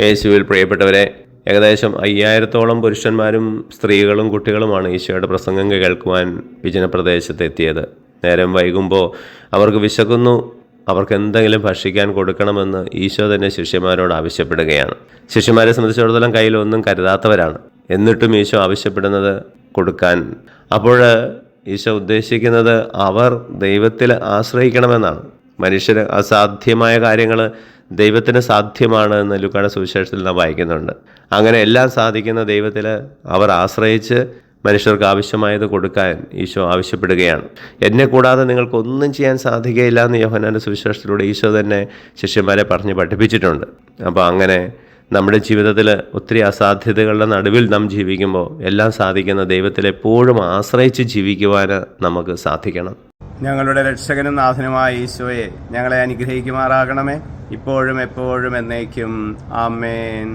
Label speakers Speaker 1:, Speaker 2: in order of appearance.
Speaker 1: യേശുവിൽ പ്രിയപ്പെട്ടവരെ, ഏകദേശം 5000-ഓളം പുരുഷന്മാരും സ്ത്രീകളും കുട്ടികളുമാണ് ഈശോയുടെ പ്രസംഗം കേൾക്കുവാൻ വിജനപ്രദേശത്ത് എത്തിയത്. നേരം വൈകുമ്പോൾ അവർക്ക് വിശക്കുന്നു, അവർക്ക് എന്തെങ്കിലും ഭക്ഷിക്കാൻ കൊടുക്കണമെന്ന് ഈശോ തന്നെ ശിഷ്യന്മാരോട് ആവശ്യപ്പെടുകയാണ്. ശിഷ്യന്മാരെ സംബന്ധിച്ചിടത്തോളം കയ്യിലൊന്നും കരുതാത്തവരാണ്. എന്നിട്ടും ഈശോ ആവശ്യപ്പെടുന്നത് കൊടുക്കാൻ. അപ്പോൾ ഈശോ ഉദ്ദേശിക്കുന്നത് അവർ ദൈവത്തിൽ ആശ്രയിക്കണമെന്നാണ്. മനുഷ്യന് അസാധ്യമായ കാര്യങ്ങൾ ദൈവത്തിന് സാധ്യമാണ് എന്ന് ലൂക്കായുടെ സുവിശേഷത്തിൽ നാം വായിക്കുന്നുണ്ട്. അങ്ങനെ എല്ലാം സാധിക്കുന്ന ദൈവത്തിൽ അവർ ആശ്രയിച്ച് മനുഷ്യർക്ക് ആവശ്യമായത് കൊടുക്കാൻ ഈശോ ആവശ്യപ്പെടുകയാണ്. എന്നെ കൂടാതെ നിങ്ങൾക്കൊന്നും ചെയ്യാൻ സാധിക്കുകയില്ല എന്ന് യോഹന്നാൻ്റെ സുവിശേഷത്തിലൂടെ ഈശോ തന്നെ ശിഷ്യന്മാരെ പറഞ്ഞ് പഠിപ്പിച്ചിട്ടുണ്ട്. അപ്പോൾ അങ്ങനെ നമ്മുടെ ജീവിതത്തിൽ ഒത്തിരി അസാധ്യതകളുടെ നടുവിൽ നാം ജീവിക്കുമ്പോൾ എല്ലാം സാധിക്കുന്ന ദൈവത്തിൽ എപ്പോഴും ആശ്രയിച്ച് ജീവിക്കുവാൻ നമുക്ക് സാധിക്കണം.
Speaker 2: ഞങ്ങളുടെ രക്ഷകനും നാഥനുമായ ഈശോയെ, ഞങ്ങളെ അനുഗ്രഹിക്കുമാറാകണമേ, ഇപ്പോഴും എപ്പോഴും എന്നേക്കും. ആമേൻ.